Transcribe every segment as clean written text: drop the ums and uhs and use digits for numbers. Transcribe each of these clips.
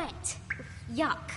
wet. Yuck.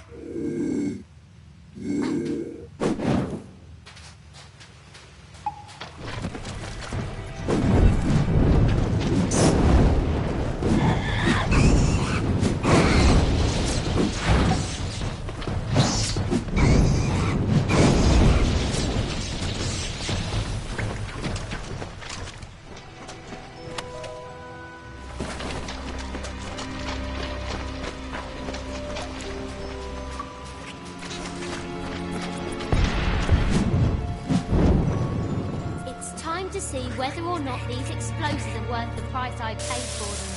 See whether or not these explosives are worth the price I paid for them.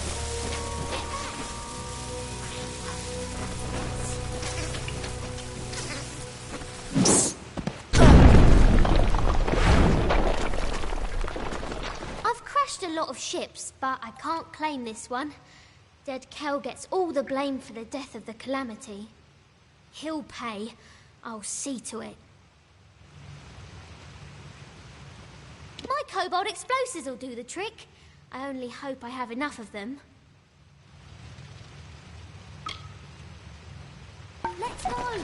I've crashed a lot of ships, but I can't claim this one. Dead Kel gets all the blame for the death of the Calamity. He'll pay. I'll see to it. My cobalt explosives will do the trick. I only hope I have enough of them. Let's go!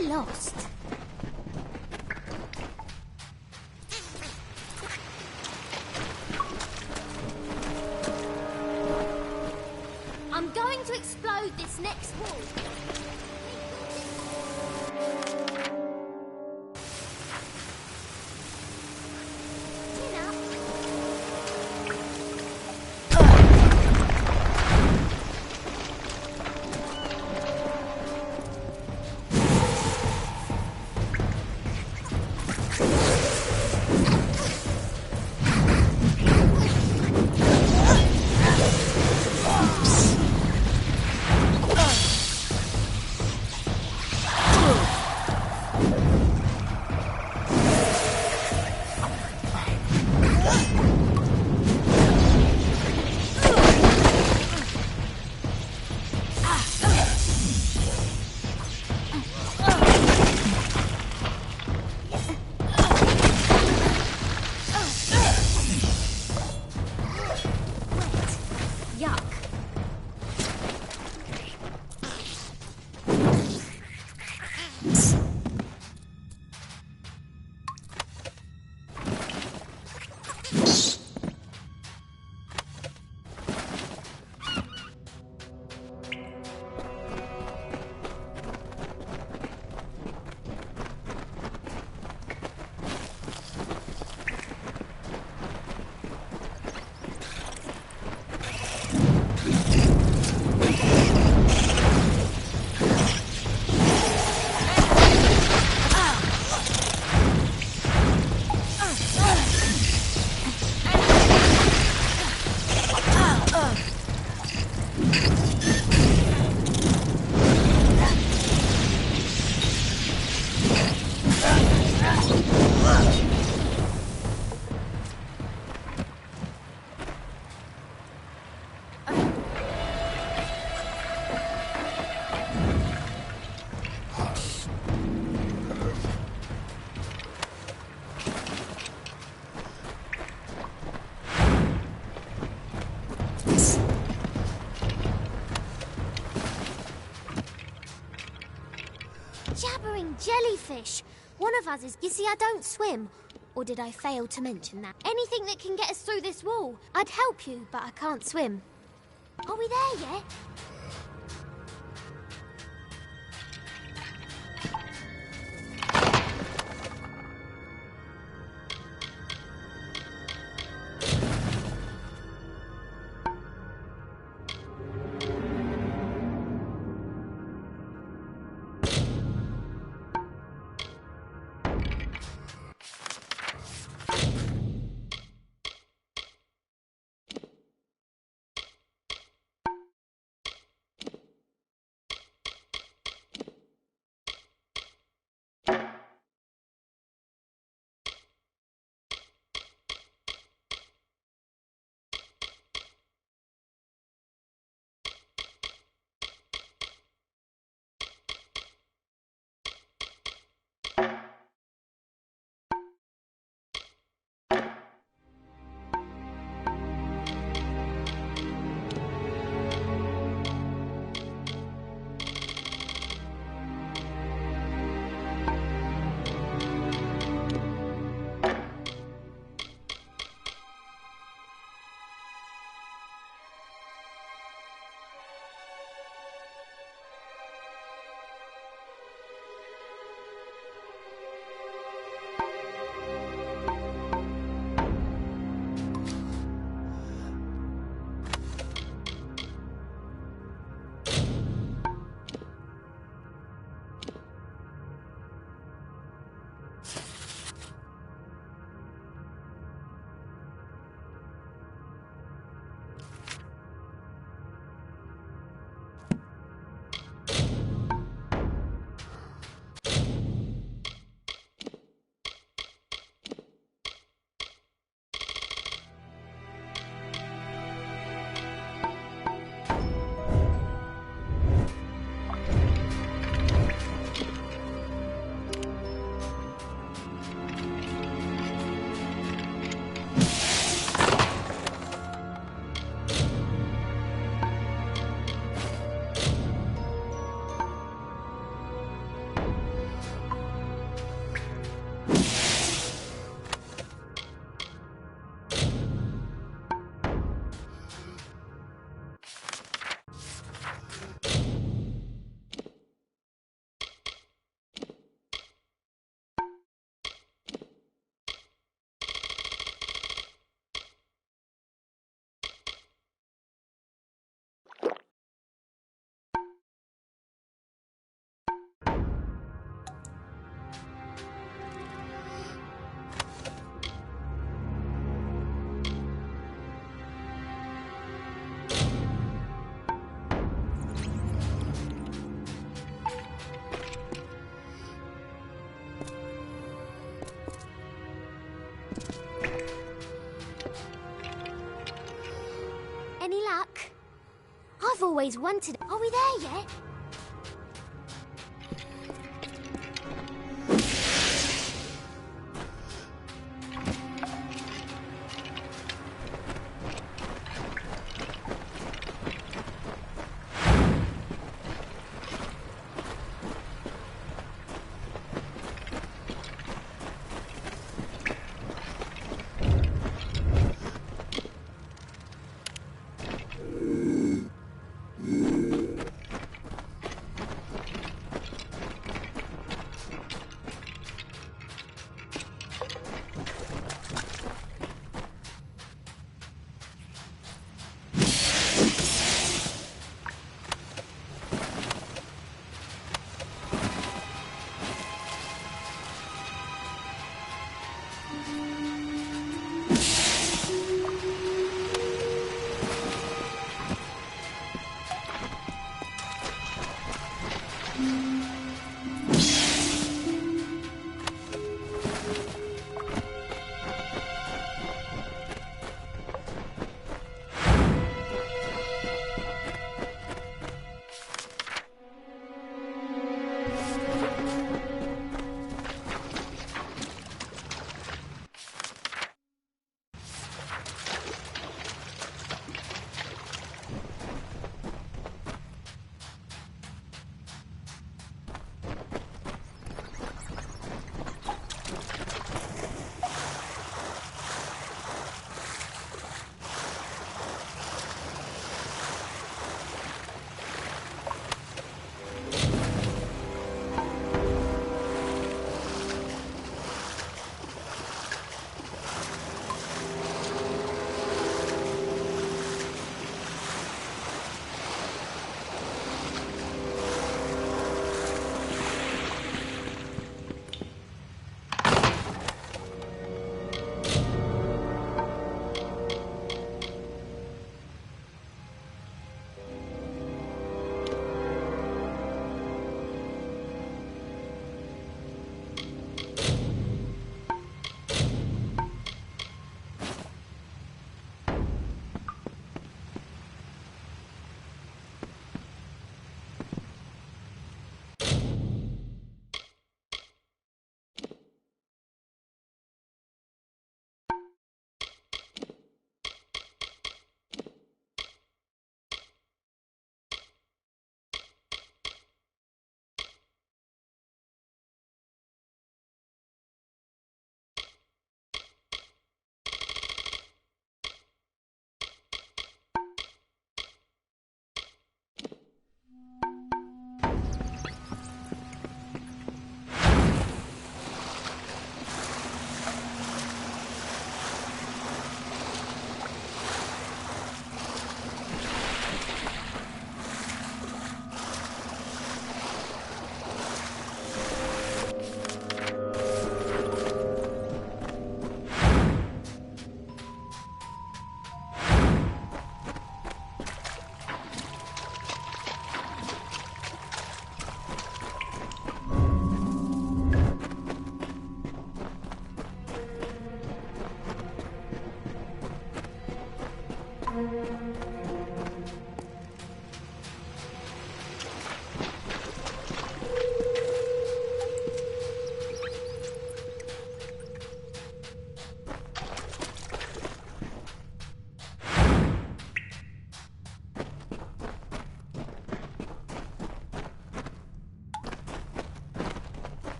Lost. I'm going to explode this next wall. blubbering jellyfish. One of us is... You see, I don't swim. Or did I fail to mention that? Anything that can get us through this wall. I'd help you, but I can't swim. Are we there yet? Any luck? I've always wanted... Are we there yet?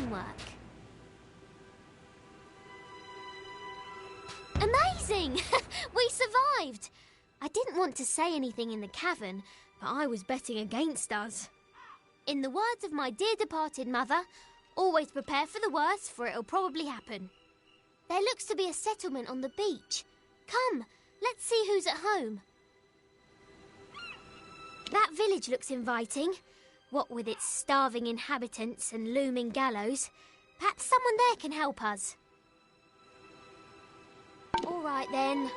teamwork. Amazing! We survived! I didn't want to say anything in the cavern, but I was betting against us. In the words of my dear departed mother, always prepare for the worst, for it'll probably happen. There looks to be a settlement on the beach. Come, let's see who's at home. That village looks inviting. What with its starving inhabitants and looming gallows. Perhaps someone there can help us. All right then.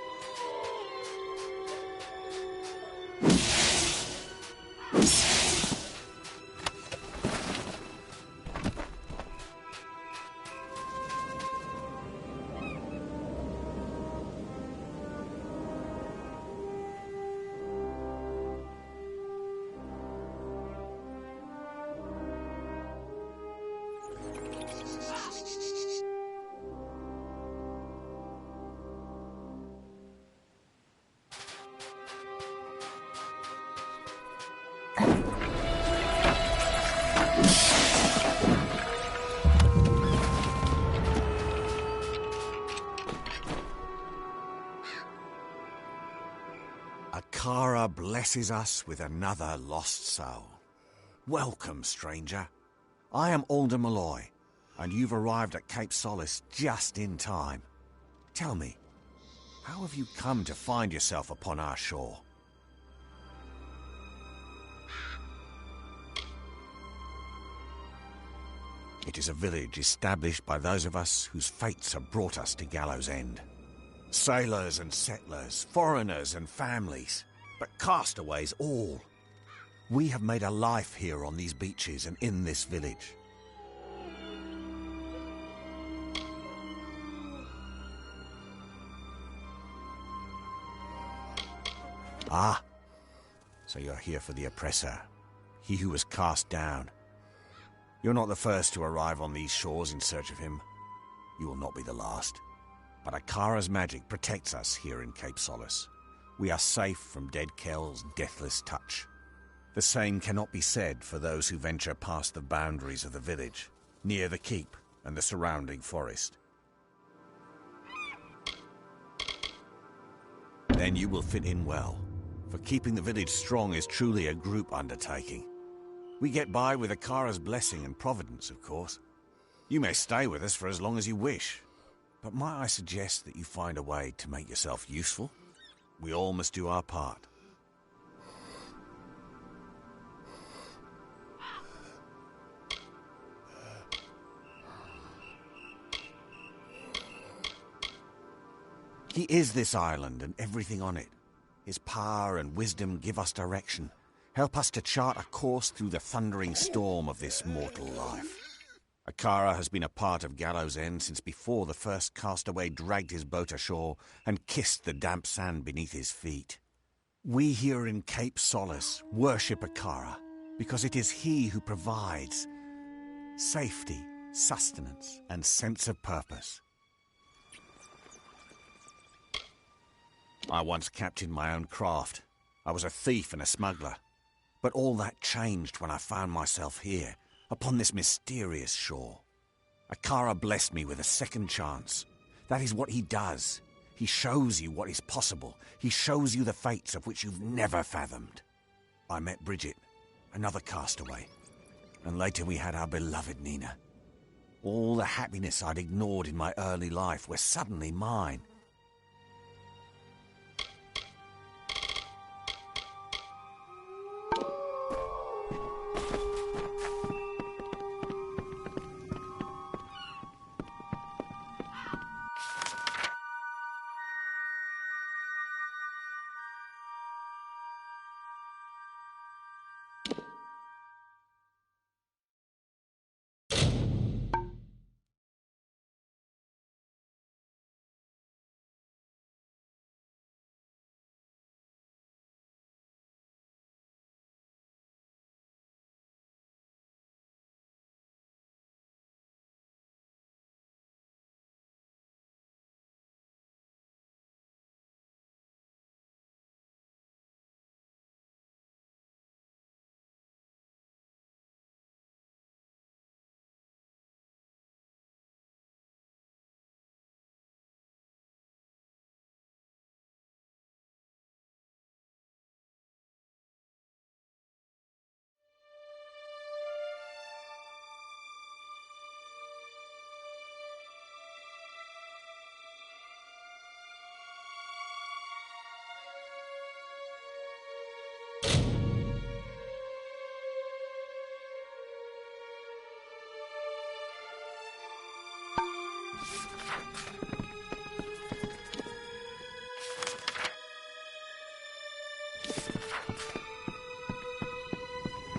Akara blesses us with another lost soul. Welcome, stranger. I am Alder Malloy, and you've arrived at Cape Solace just in time. Tell me, how have you come to find yourself upon our shore? It is a village established by those of us whose fates have brought us to Gallows End. Sailors and settlers, foreigners and families, but castaways all. We have made a life here on these beaches and in this village. Ah, so you're here for the oppressor, he who was cast down. You're not the first to arrive on these shores in search of him. You will not be the last. But Akara's magic protects us here in Cape Solace. We are safe from Dead Kell's deathless touch. The same cannot be said for those who venture past the boundaries of the village, near the keep and the surrounding forest. Then you will fit in well, for keeping the village strong is truly a group undertaking. We get by with Akara's blessing and providence, of course. You may stay with us for as long as you wish, but might I suggest that you find a way to make yourself useful? We all must do our part. He is this island and everything on it. His power and wisdom give us direction, help us to chart a course through the thundering storm of this mortal life. Akara has been a part of Gallows End since before the first castaway dragged his boat ashore and kissed the damp sand beneath his feet. We here in Cape Solace worship Akara because it is he who provides safety, sustenance, and sense of purpose. I once captained my own craft. I was a thief and a smuggler. But all that changed when I found myself here, upon this mysterious shore. Akara blessed me with a second chance. That is what he does. He shows you what is possible. He shows you the fates of which you've never fathomed. I met Bridget, another castaway, and later we had our beloved Nina. All the happiness I'd ignored in my early life were suddenly mine.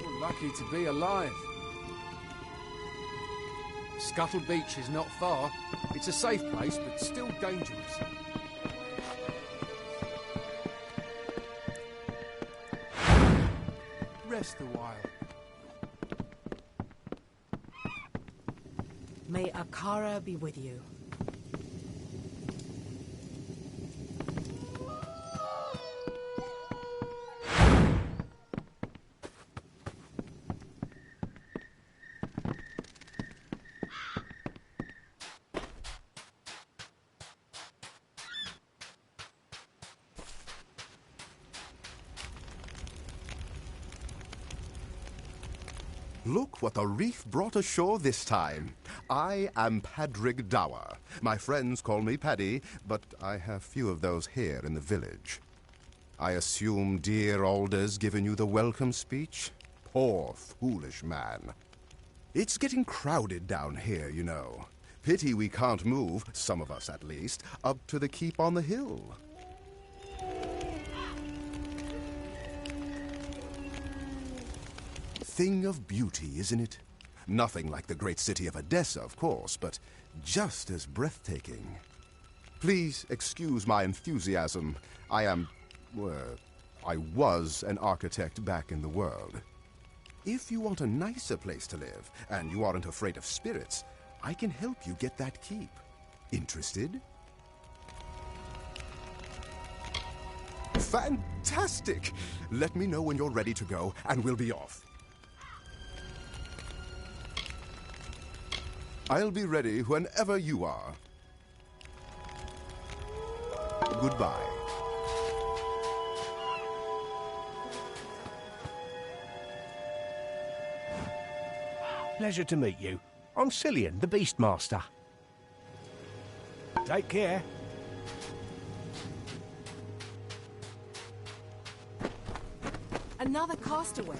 You're lucky to be alive. Scuttle Beach is not far. It's a safe place, but still dangerous. Rest a while. May Akara be with you. Look what the reef brought ashore this time. I am Padrig Dower. My friends call me Paddy, but I have few of those here in the village. I assume dear Alder's given you the welcome speech? Poor, foolish man. It's getting crowded down here, you know. Pity we can't move, some of us at least, up to the keep on the hill. Thing of beauty, isn't it? Nothing like the great city of Odessa, of course, but just as breathtaking. Please excuse my enthusiasm. I was an architect back in the world. If you want a nicer place to live, and you aren't afraid of spirits, I can help you get that keep. Interested? Fantastic! Let me know when you're ready to go, and we'll be off. I'll be ready whenever you are. Goodbye. Pleasure to meet you. I'm Cillian, the Beastmaster. Take care. Another castaway.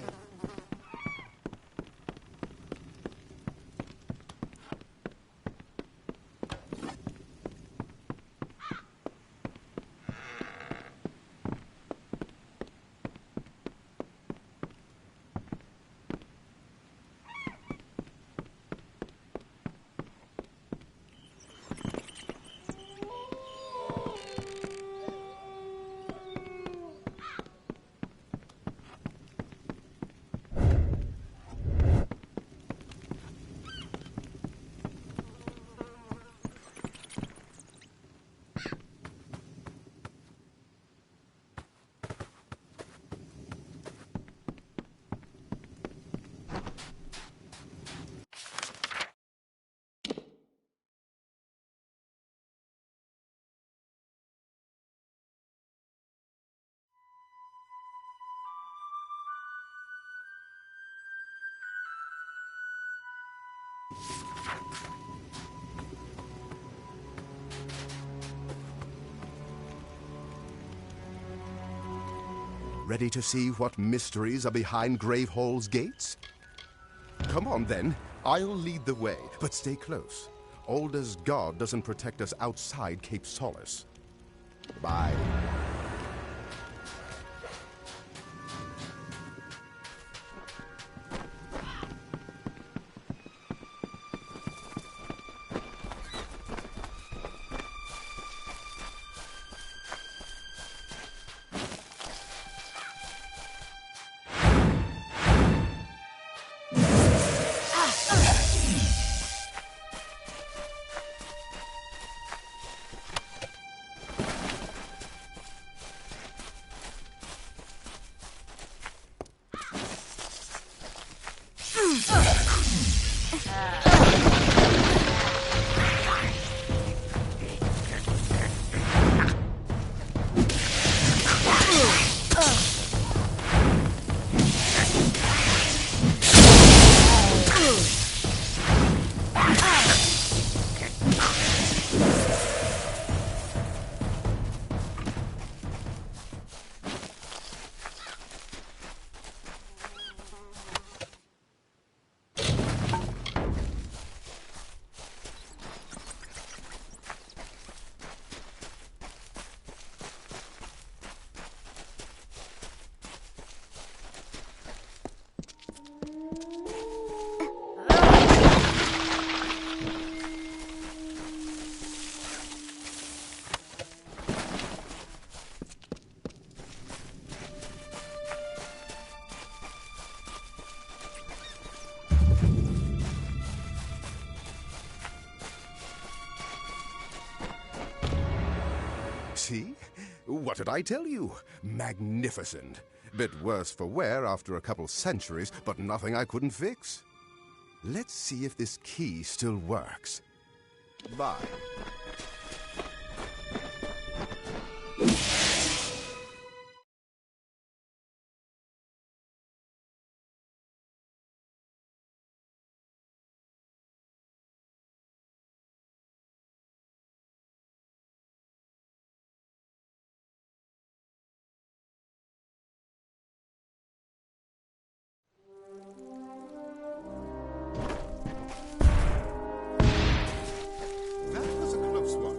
Ready to see what mysteries are behind Gravehall's gates? Come on, then. I'll lead the way, but stay close. Alder's God doesn't protect us outside Cape Solace. Bye. See? What did I tell you? Magnificent. Bit worse for wear after a couple centuries, but nothing I couldn't fix. Let's see if this key still works. Bye. That was a close one.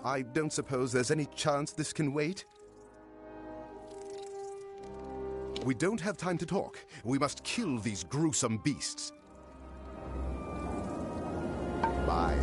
I don't suppose there's any chance this can wait? We don't have time to talk. We must kill these gruesome beasts. Bye.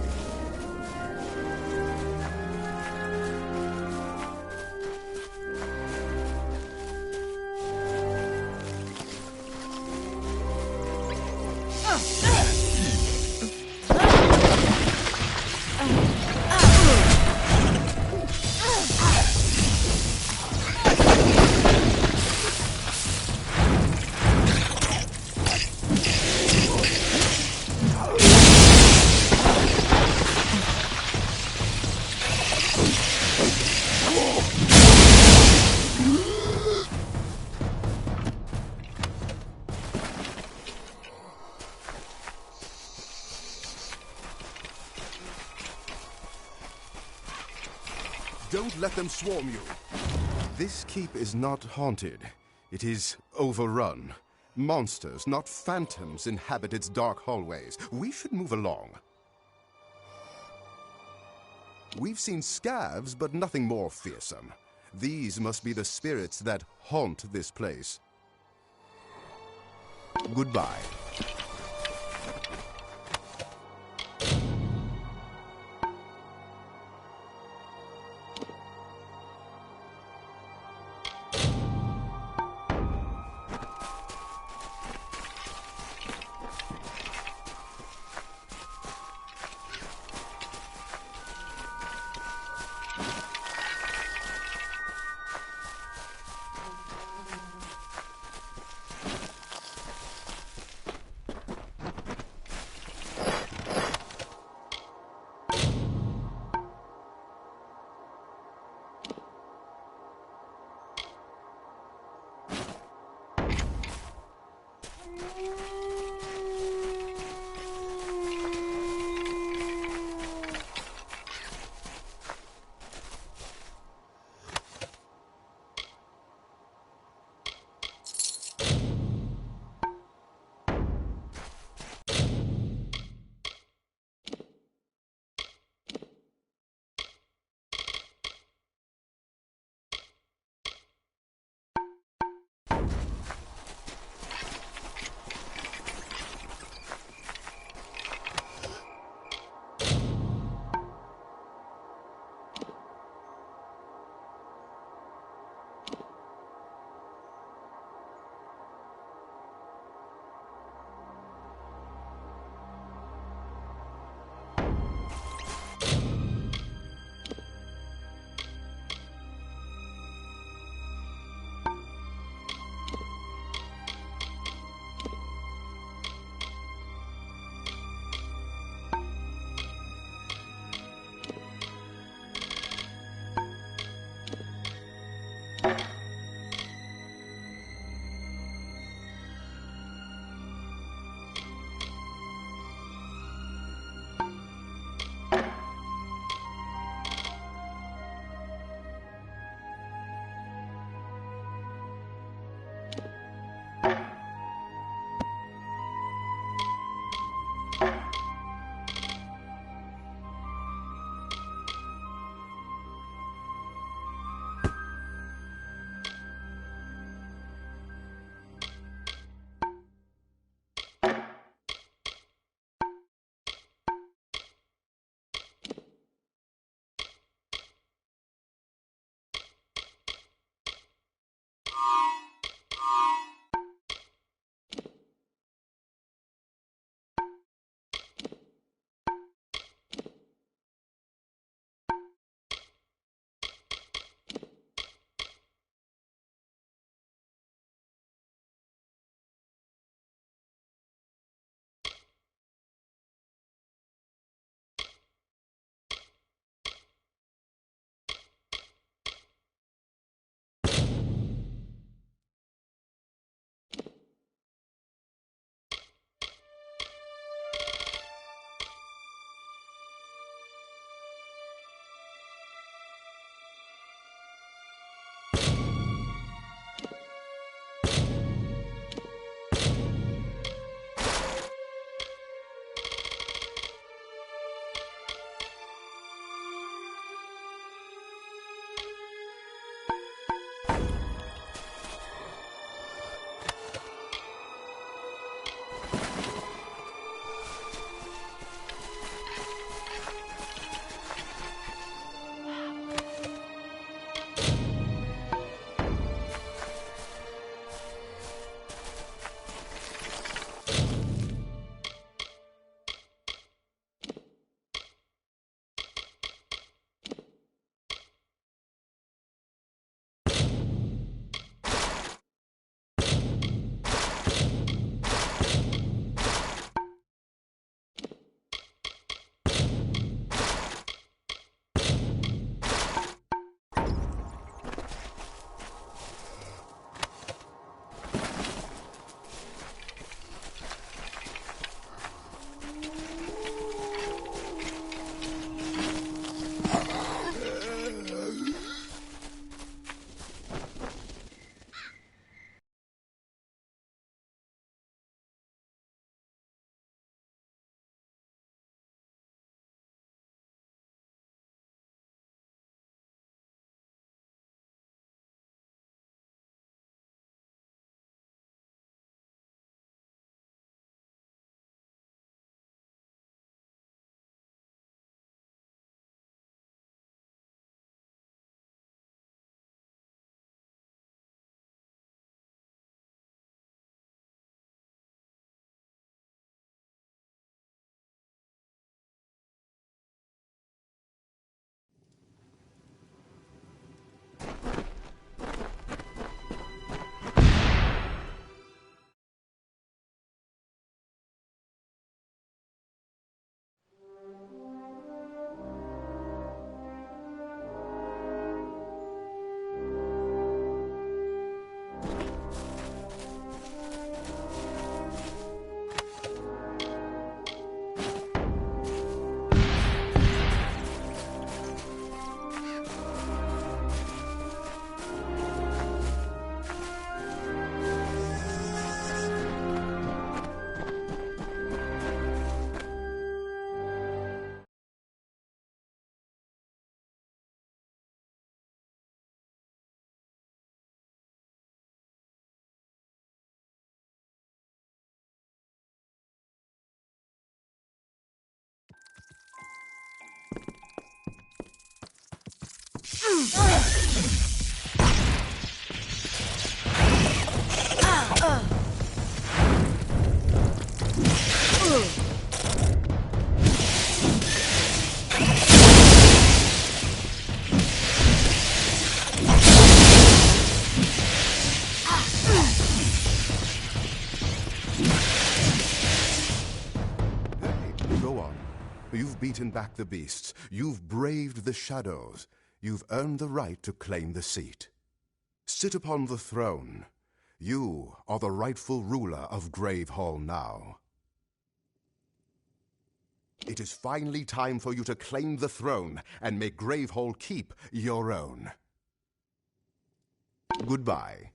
Don't let them swarm you. This keep is not haunted. It is overrun. Monsters, not phantoms, inhabit its dark hallways. We should move along. We've seen scavs, but nothing more fearsome. These must be the spirits that haunt this place. Goodbye. Go on. You've beaten back the beasts. You've braved the shadows. You've earned the right to claim the seat. Sit upon the throne. You are the rightful ruler of Gravehall now. It is finally time for you to claim the throne and make Gravehall Keep your own. Goodbye.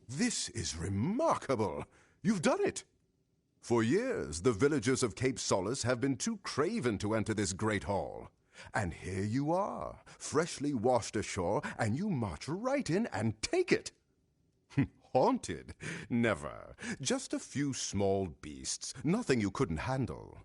This is remarkable. You've done it. For years, the villagers of Cape Solace have been too craven to enter this great hall. And here you are, freshly washed ashore, and you march right in and take it. Haunted? Never. Just a few small beasts, nothing you couldn't handle.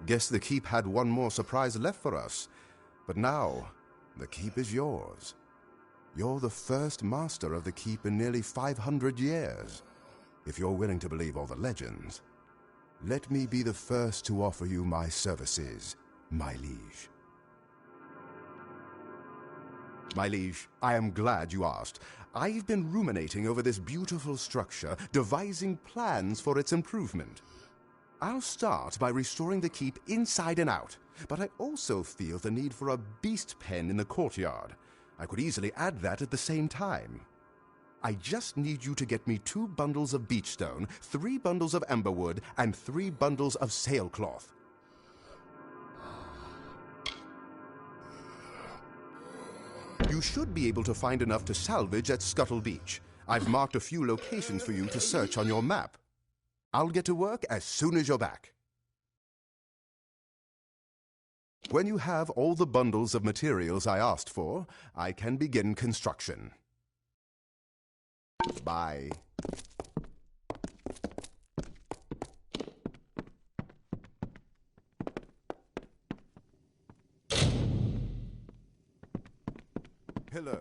Guess the keep had one more surprise left for us. But now, the keep is yours. You're the first master of the keep in nearly 500 years. If you're willing to believe all the legends, let me be the first to offer you my services, my liege. My liege, I am glad you asked. I've been ruminating over this beautiful structure, devising plans for its improvement. I'll start by restoring the keep inside and out, but I also feel the need for a beast pen in the courtyard. I could easily add that at the same time. I just need you to get me 2 bundles of beech stone, 3 bundles of emberwood, and 3 bundles of sailcloth. You should be able to find enough to salvage at Scuttle Beach. I've marked a few locations for you to search on your map. I'll get to work as soon as you're back. When you have all the bundles of materials I asked for, I can begin construction. Bye. Hello.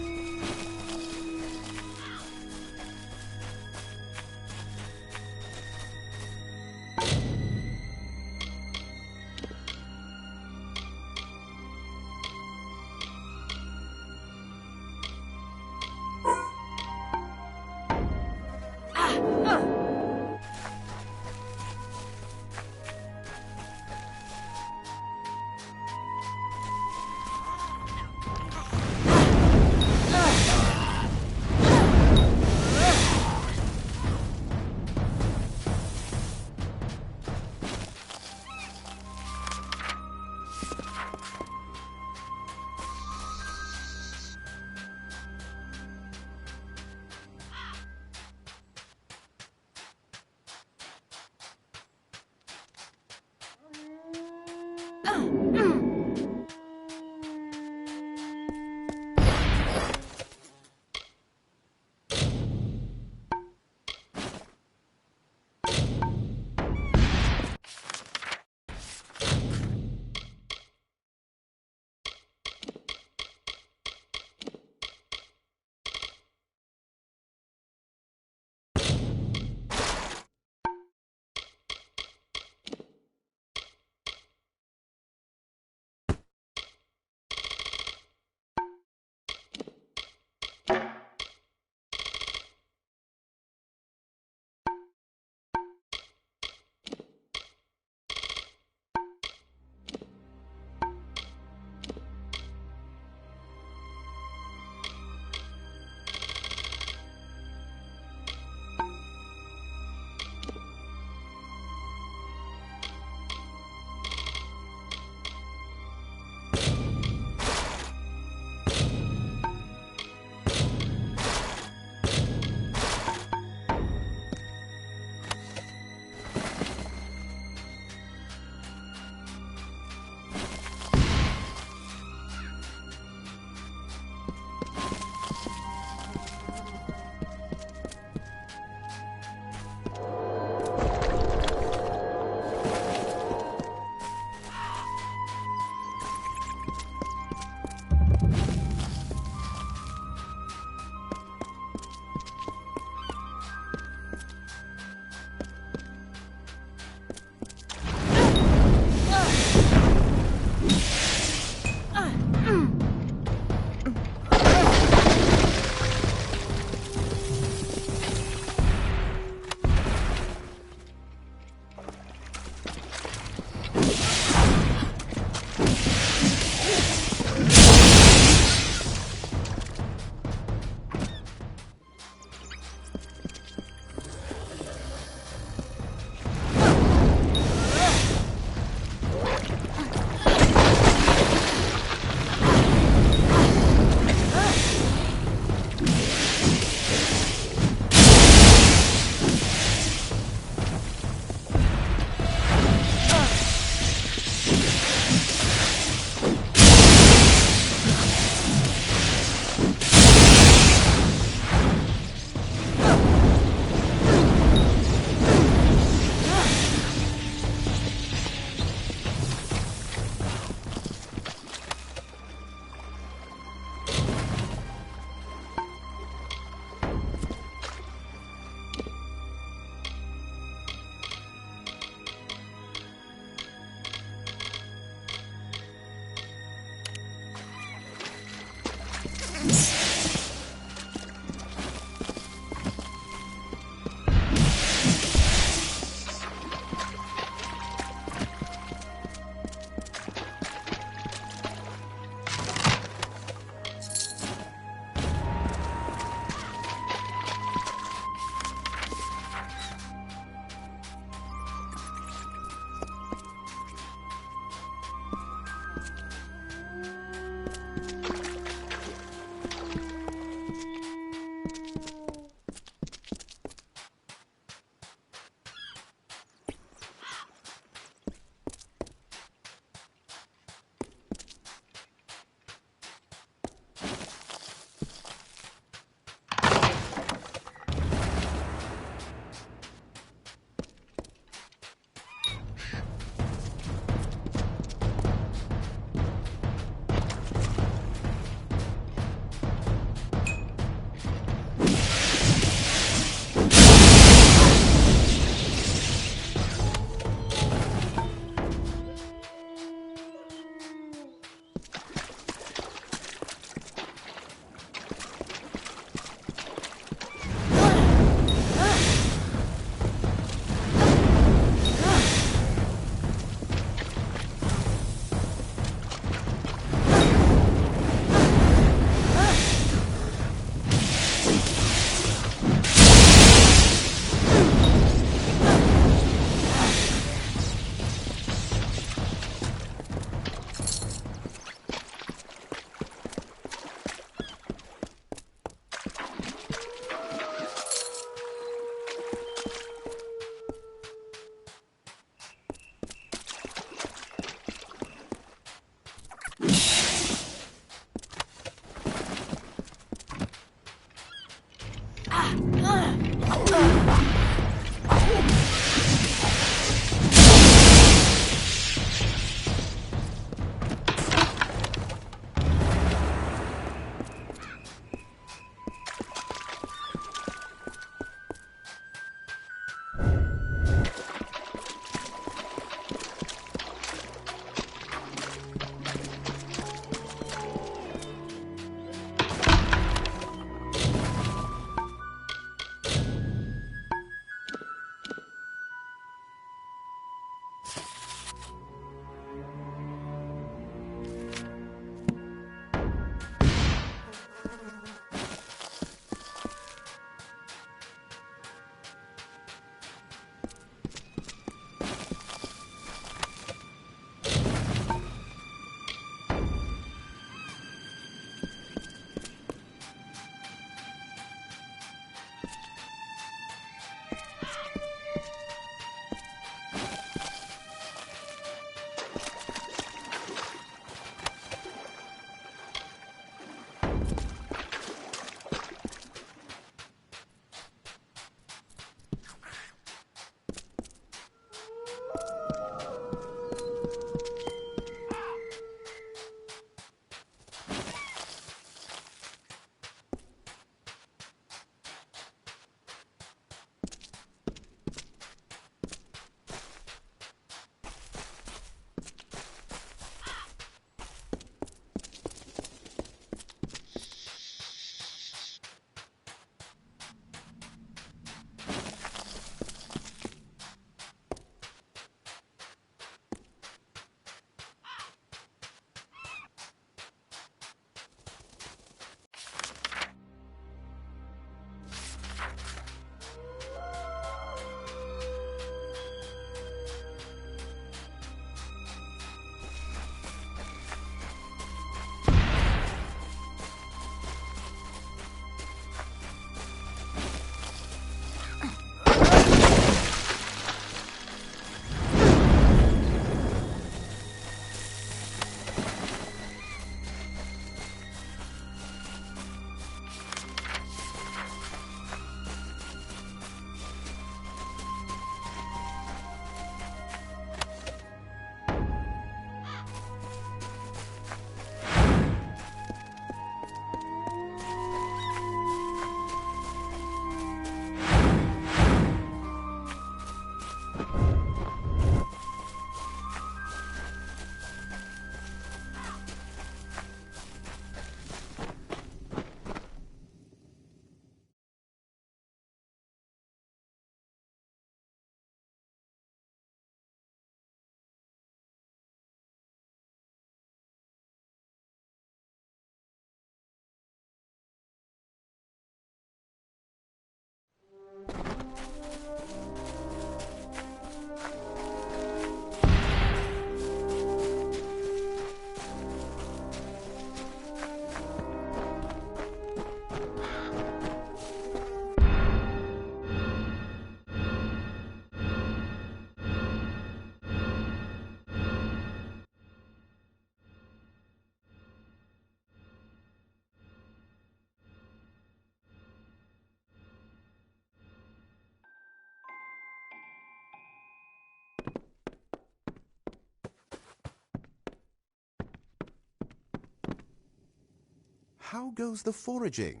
how goes the foraging?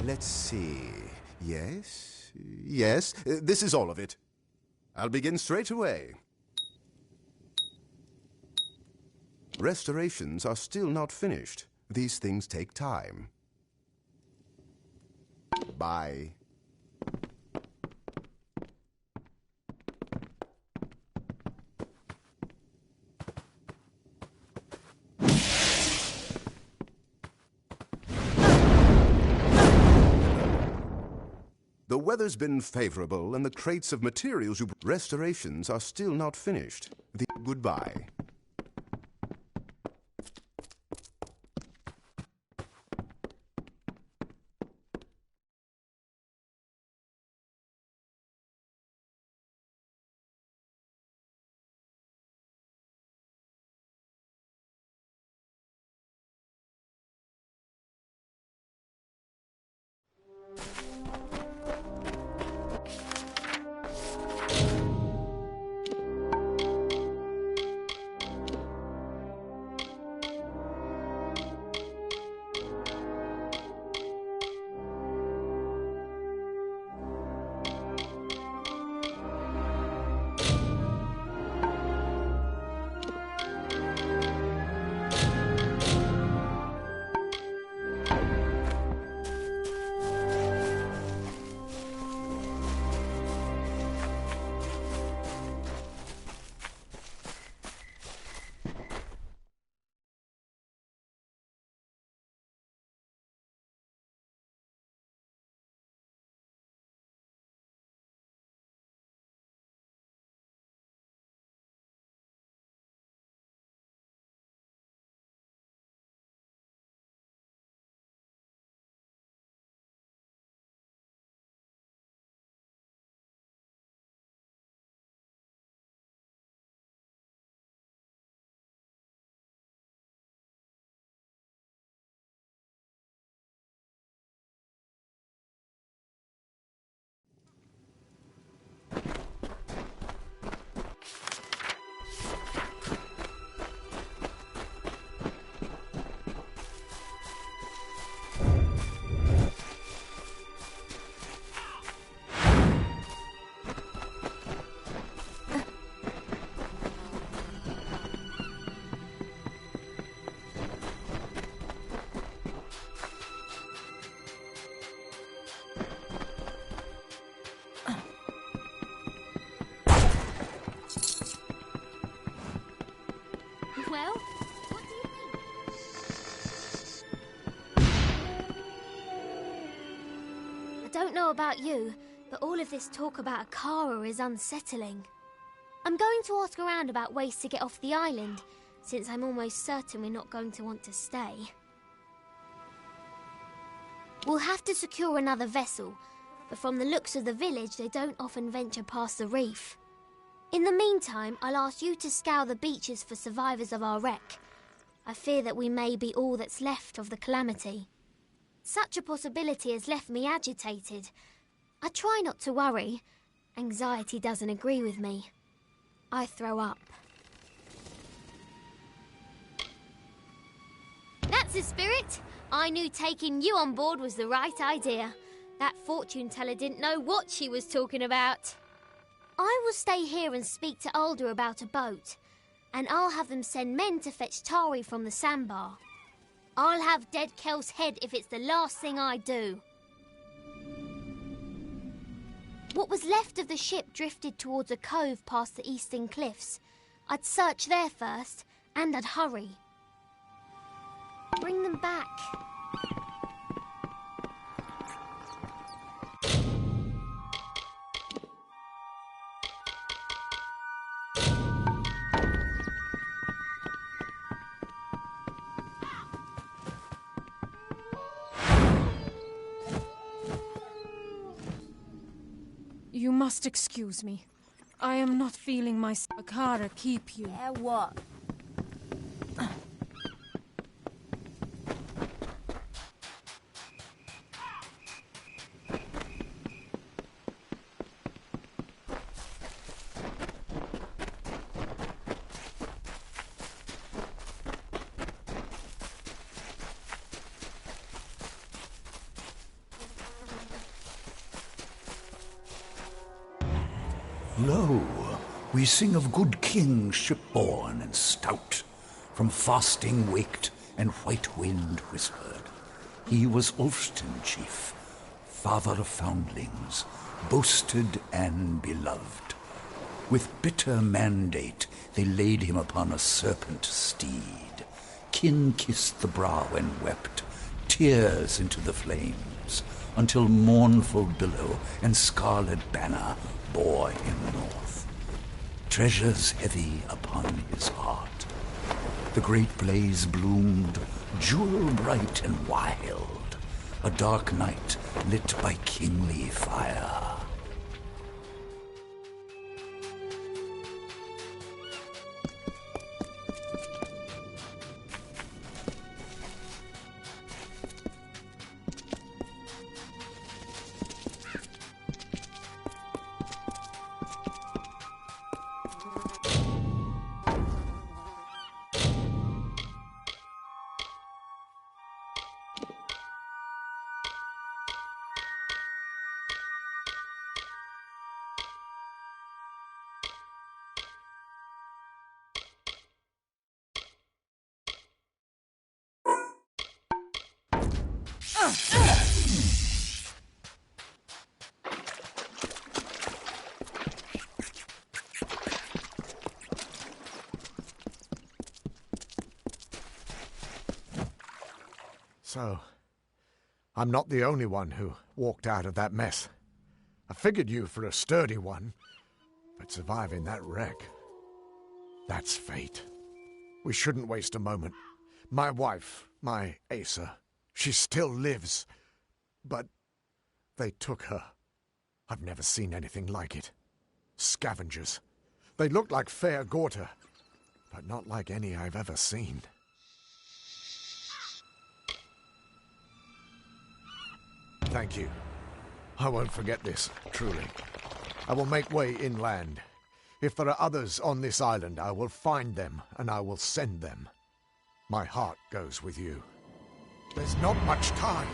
Let's see. Yes, yes, this is all of it. I'll begin straight away. Restorations are still not finished. These things take time. Bye. The weather's been favorable, and the crates of materials you... Restorations are still not finished. Goodbye. Well, what do you think? I don't know about you, but all of this talk about Akara is unsettling. I'm going to ask around about ways to get off the island, since I'm almost certain we're not going to want to stay. We'll have to secure another vessel, but from the looks of the village, they don't often venture past the reef. In the meantime, I'll ask you to scour the beaches for survivors of our wreck. I fear that we may be all that's left of the calamity. Such a possibility has left me agitated. I try not to worry. Anxiety doesn't agree with me. I throw up. That's the spirit. I knew taking you on board was the right idea. That fortune teller didn't know what she was talking about. I will stay here and speak to Alder about a boat, and I'll have them send men to fetch Tari from the sandbar. I'll have dead Kel's head if it's the last thing I do. What was left of the ship drifted towards a cove past the eastern cliffs. I'd search there first, and I'd hurry. Bring them back. You must excuse me. I am not feeling my... Akara, keep you. Yeah, what? Lo, we sing of good kings shipborne and stout, from fasting waked and white wind whispered. He was Ulfston chief, father of foundlings, boasted and beloved. With bitter mandate they laid him upon a serpent steed. Kin kissed the brow and wept, tears into the flames, until mournful billow and scarlet banner bore him north. Treasures heavy upon his heart. The great blaze bloomed, jewel bright and wild, a dark night lit by kingly fire. So, I'm not the only one who walked out of that mess. I figured you for a sturdy one, but surviving that wreck, that's fate. We shouldn't waste a moment. My wife, my Asa, she still lives, but they took her. I've never seen anything like it. Scavengers. They look like fair Gorta, but not like any I've ever seen. Thank you. I won't forget this, truly. I will make way inland. If there are others on this island, I will find them, and I will send them. My heart goes with you. There's not much time.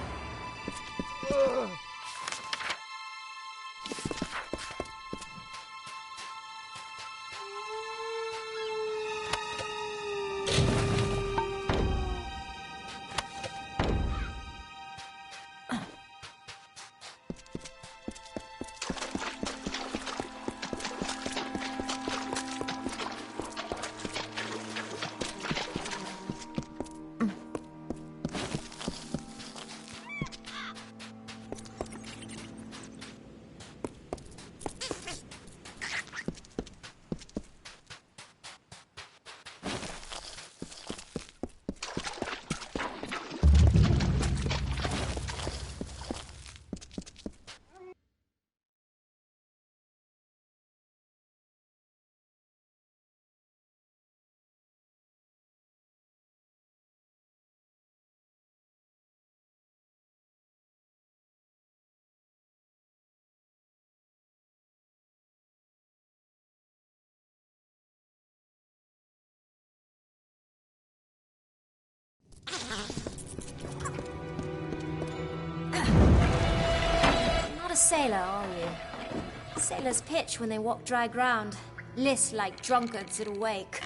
Not a sailor, are you? Sailors pitch when they walk dry ground, list like drunkards at a wake.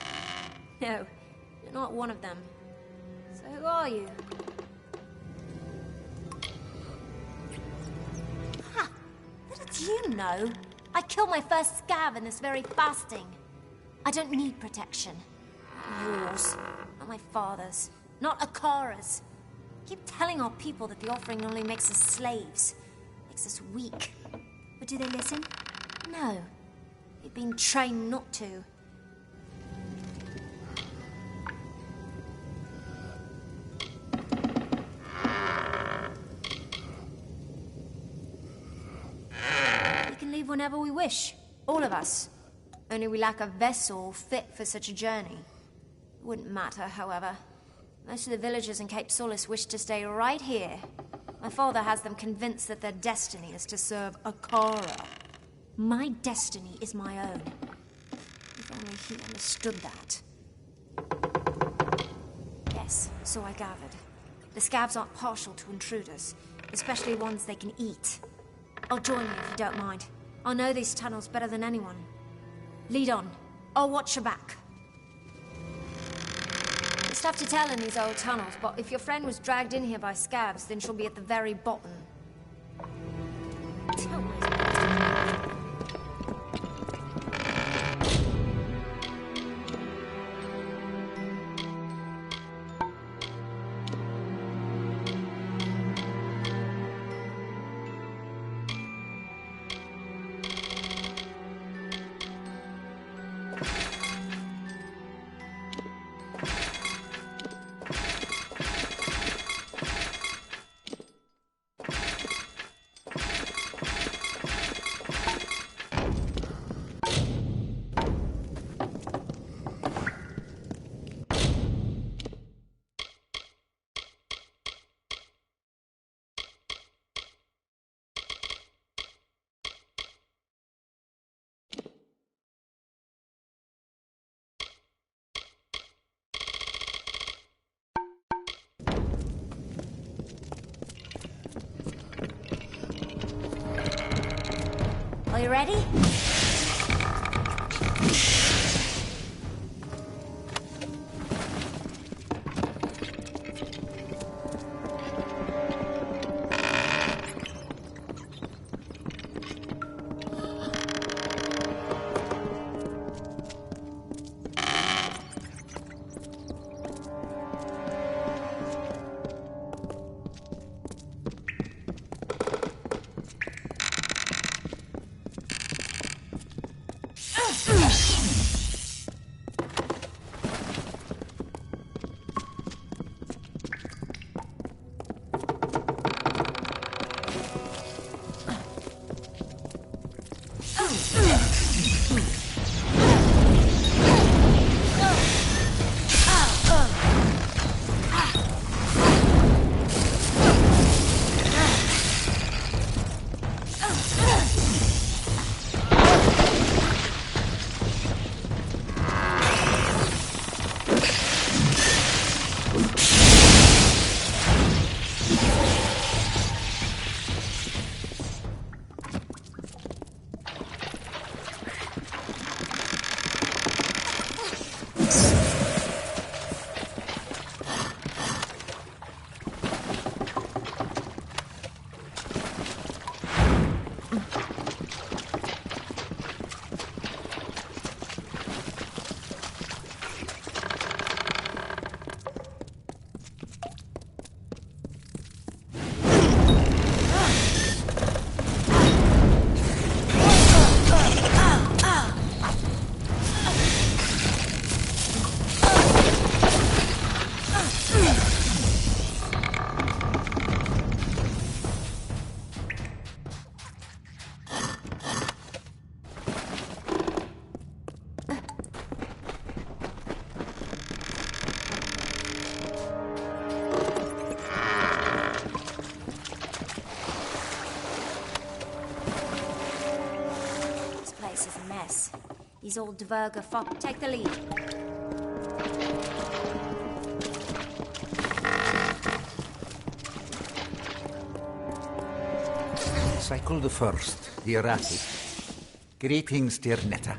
No, you're not one of them. So who are you? Ha! Little do you know, I killed my first scav in this very fasting. I don't need protection. Yours, not my father's, not Akara's. Keep telling our people that the offering only makes us slaves, makes us weak. But do they listen? No. They've been trained not to. We can leave whenever we wish, all of us. Only we lack a vessel fit for such a journey. It wouldn't matter, however. Most of the villagers in Cape Solace wish to stay right here. My father has them convinced that their destiny is to serve Akara. My destiny is my own. If only he understood that. Yes, so I gathered. The scavs aren't partial to intruders, especially ones they can eat. I'll join you if you don't mind. I know these tunnels better than anyone. Lead on. I'll watch your back. It's tough to tell in these old tunnels, but if your friend was dragged in here by scabs, then she'll be at the very bottom. Tell me. Are you ready? These old Dverga fuck. Take the lead. Cycle the first, the erratic. Greetings, dear Netta.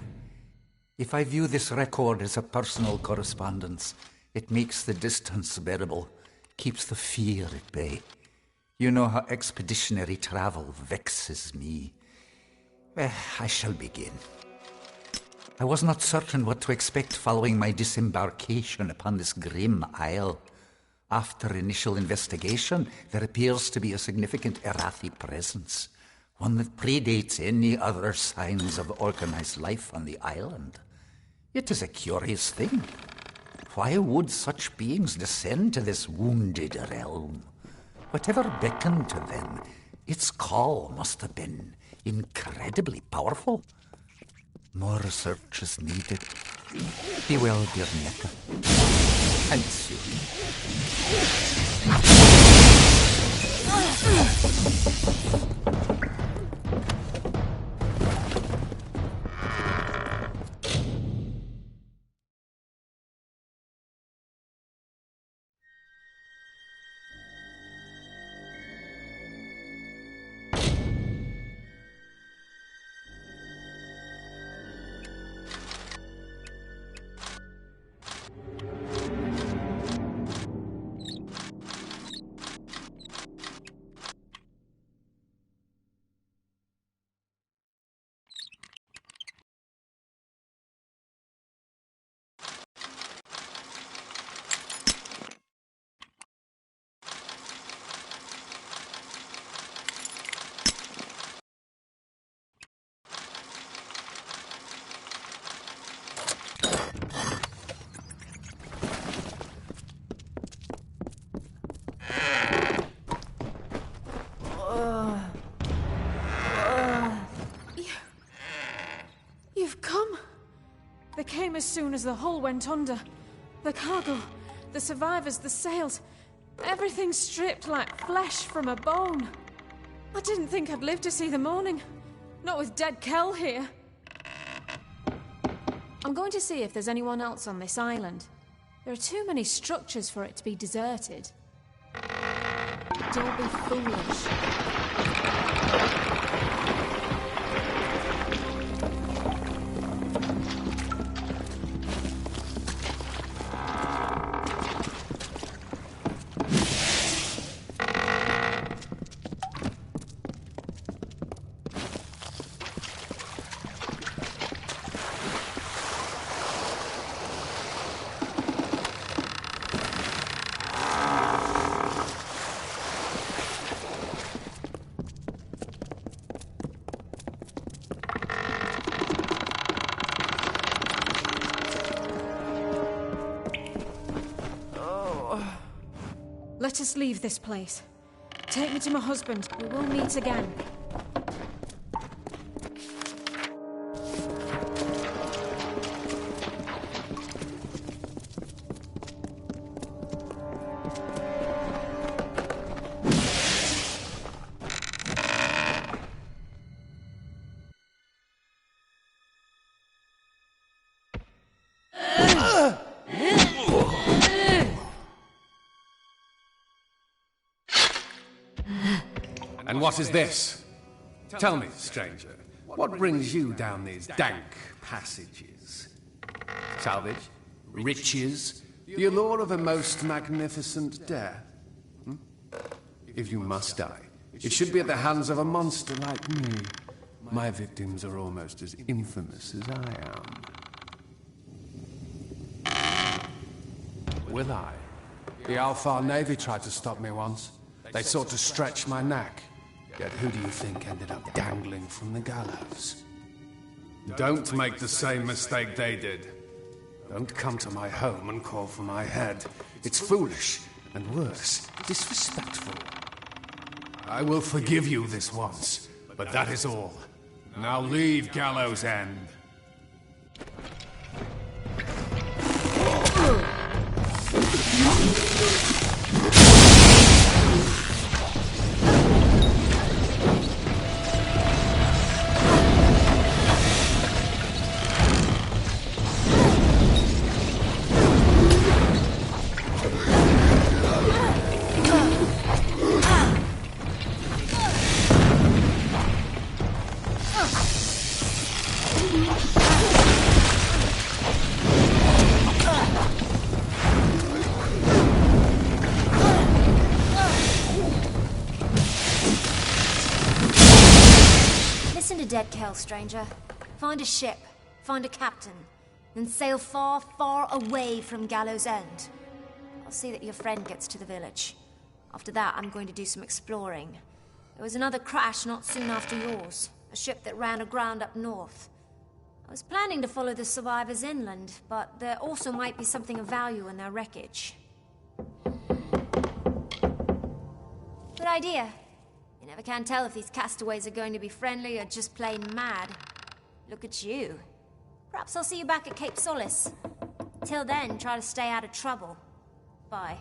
If I view this record as a personal correspondence, it makes the distance bearable, keeps the fear at bay. You know how expeditionary travel vexes me. I shall begin. I was not certain what to expect following my disembarkation upon this grim isle. After initial investigation, there appears to be a significant Erathi presence, one that predates any other signs of organized life on the island. It is a curious thing. Why would such beings descend to this wounded realm? Whatever beckoned to them, its call must have been incredibly powerful. More research is needed. Be well, dear Netta. And soon. came as soon as the hull went under. The cargo, the survivors, the sails, everything stripped like flesh from a bone. I didn't think I'd live to see the morning. Not with dead Kel here. I'm going to see if there's anyone else on this island. There are too many structures for it to be deserted. Don't be foolish. Let us leave this place. Take me to my husband. We will meet again. And what is this? Tell me, stranger, what brings you down these dank passages? Salvage? Riches? The allure of a most magnificent death? If you must die, it should be at the hands of a monster like me. My victims are almost as infamous as I am. Will I? The Alpha Navy tried to stop me once. They sought to stretch my neck. Yet who do you think ended up dangling from the gallows? Don't make the same mistake they did. Don't come to my home and call for my head. It's foolish, and worse, disrespectful. I will forgive you this once, but that is all. Now leave Gallows End. Dead Kel, stranger. Find a ship, find a captain, then sail far, far away from Gallows End. I'll see that your friend gets to the village. After that, I'm going to do some exploring. There was another crash not soon after yours, a ship that ran aground up north. I was planning to follow the survivors inland, but there also might be something of value in their wreckage. Good idea. You never can tell if these castaways are going to be friendly or just plain mad. Look at you. Perhaps I'll see you back at Cape Solace. Till then, try to stay out of trouble. Bye.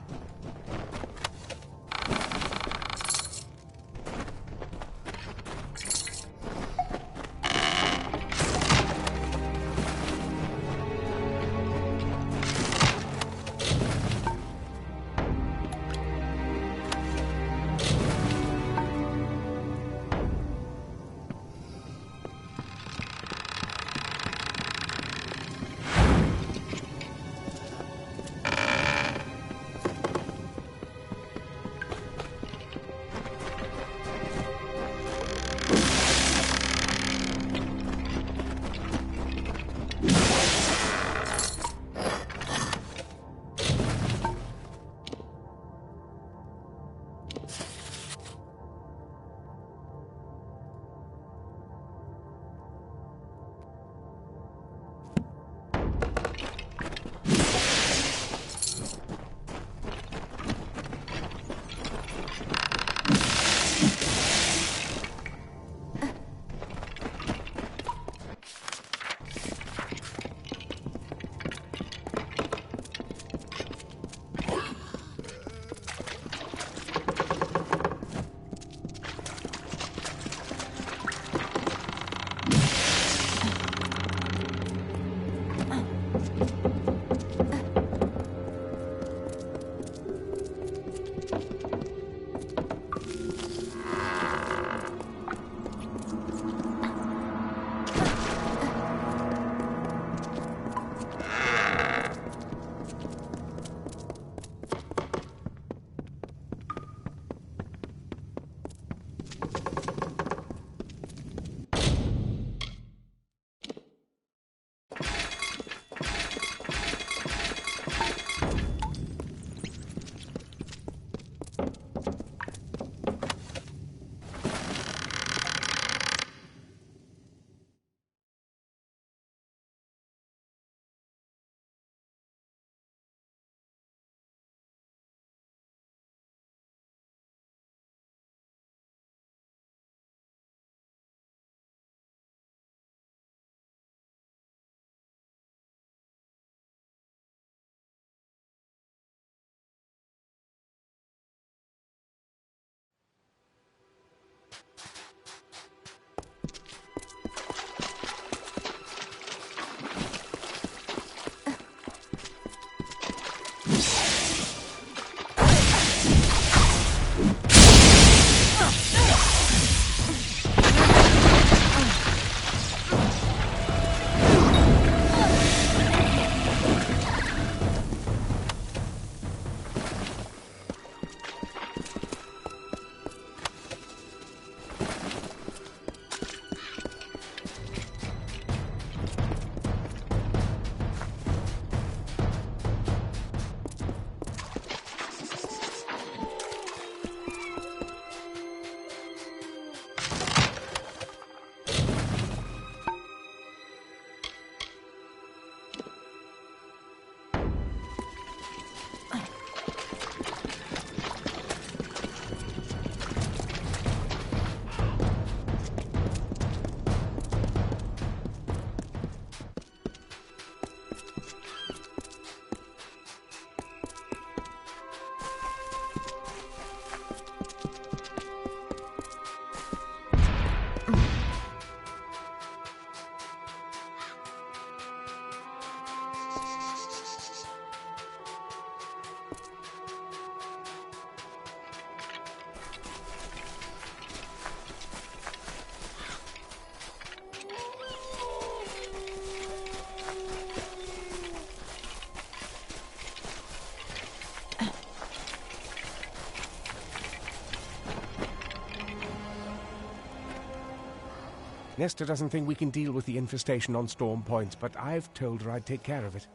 Nesta doesn't think we can deal with the infestation on Storm Point, but I've told her I'd take care of it.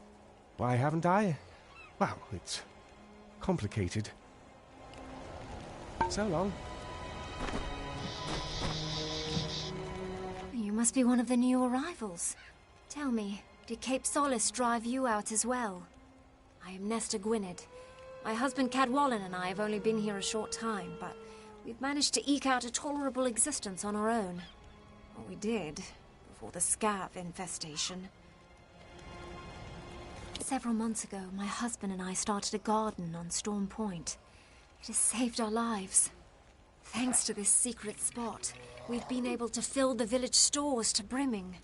Why haven't I? Well, it's complicated. So long. You must be one of the new arrivals. Tell me, did Cape Solace drive you out as well? I am Nesta Gwynedd. My husband Cadwallon and I have only been here a short time, but we've managed to eke out a tolerable existence on our own. Or we did, before the scav infestation. Several months ago, my husband and I started a garden on Storm Point. It has saved our lives. Thanks to this secret spot, we've been able to fill the village stores to brimming.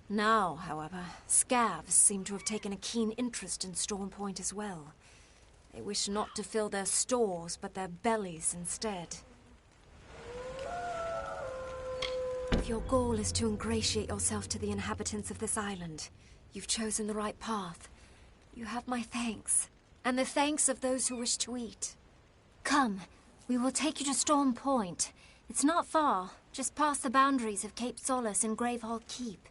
Now, however, scavs seem to have taken a keen interest in Storm Point as well. They wish not to fill their stores, but their bellies instead. If your goal is to ingratiate yourself to the inhabitants of this island, you've chosen the right path. You have my thanks, and the thanks of those who wish to eat. Come, we will take you to Storm Point. It's not far, just past the boundaries of Cape Solace and Gravehall Keep.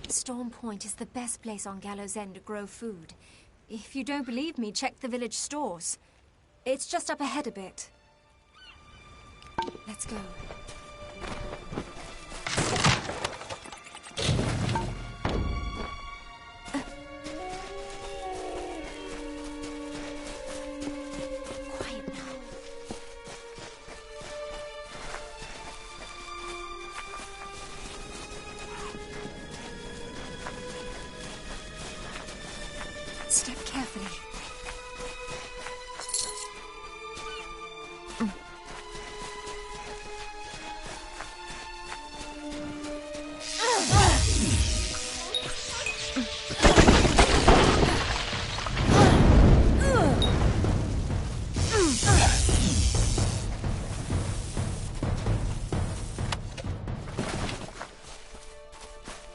Storm Point is the best place on Gallows End to grow food. If you don't believe me, check the village stores. It's just up ahead a bit. Let's go. Quiet now. Step carefully.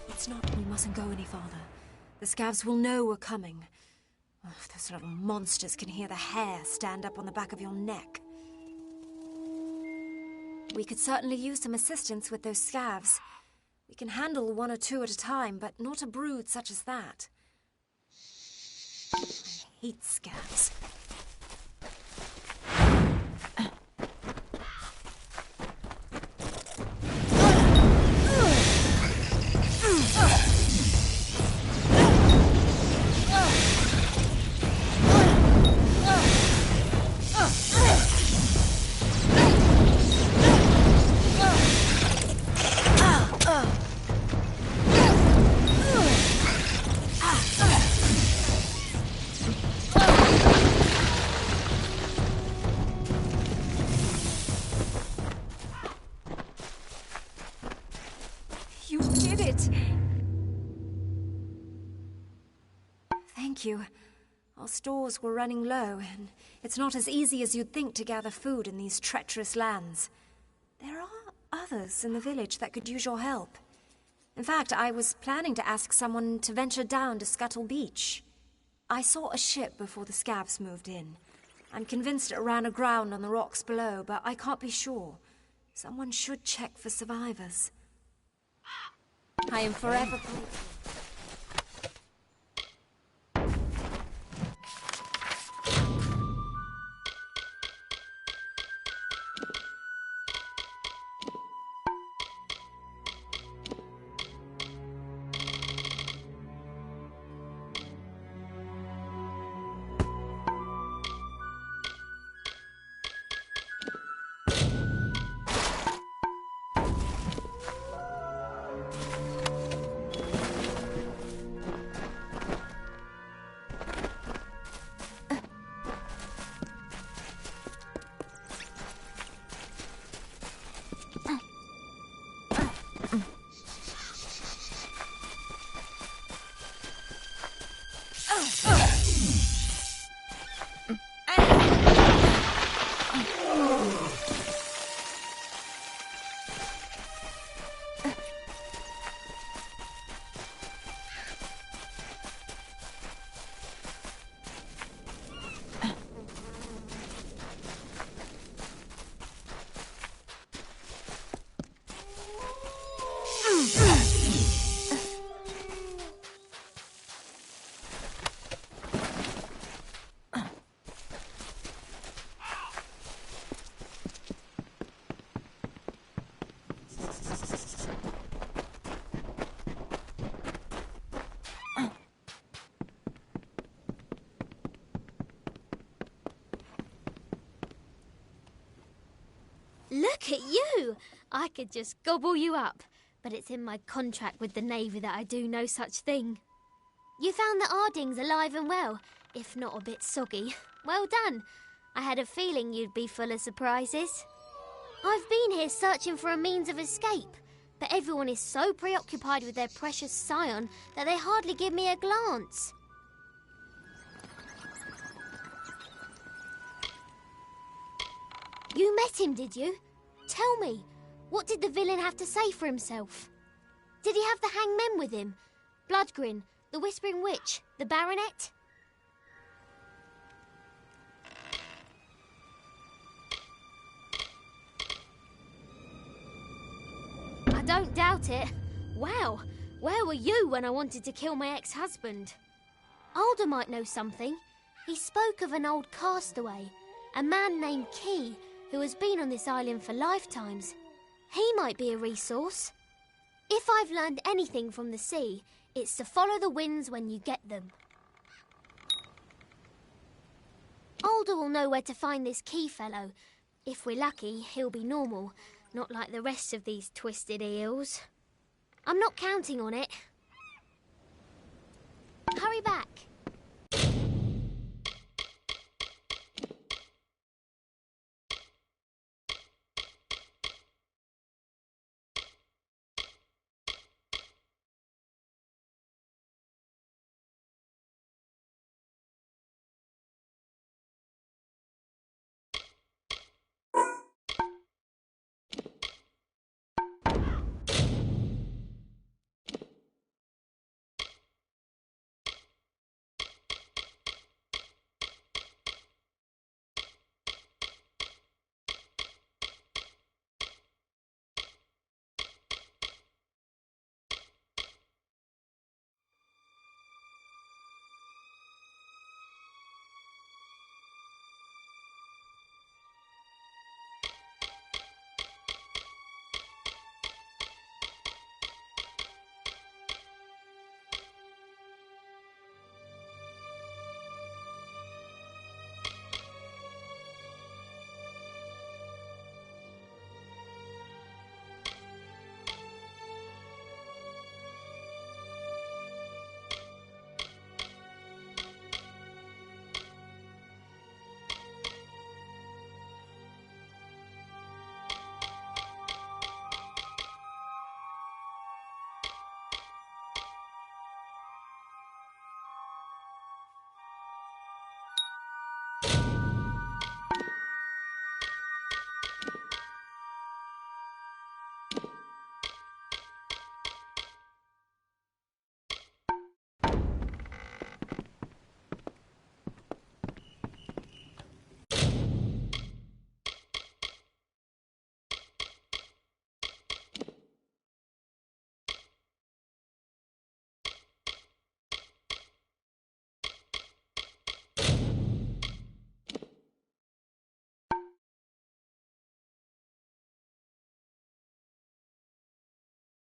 It's not. We mustn't go any farther. The scavs will know we're coming. Oh, those little monsters can hear the hair stand up on the back of your neck. We could certainly use some assistance with those scavs. We can handle one or two at a time, but not a brood such as that. I hate scavs. You did it! Thank you. Our stores were running low, and it's not as easy as you'd think to gather food in these treacherous lands. There are others in the village that could use your help. In fact, I was planning to ask someone to venture down to Scuttle Beach. I saw a ship before the scavs moved in. I'm convinced it ran aground on the rocks below, but I can't be sure. Someone should check for survivors. I am forever grateful. Look at you! I could just gobble you up, but it's in my contract with the Navy that I do no such thing. You found the Ardings alive and well, if not a bit soggy. Well done. I had a feeling you'd be full of surprises. I've been here searching for a means of escape, but everyone is so preoccupied with their precious scion that they hardly give me a glance. You met him, did you? Tell me, what did the villain have to say for himself? Did he have the hangmen with him? Bloodgrin, the Whispering Witch, the Baronet? I don't doubt it. Wow, where were you when I wanted to kill my ex-husband? Alder might know something. He spoke of an old castaway, a man named Key, who has been on this island for lifetimes. He might be a resource. If I've learned anything from the sea, it's to follow the winds when you get them. Alder will know where to find this Key fellow. If we're lucky, he'll be normal, not like the rest of these twisted eels. I'm not counting on it. Hurry back.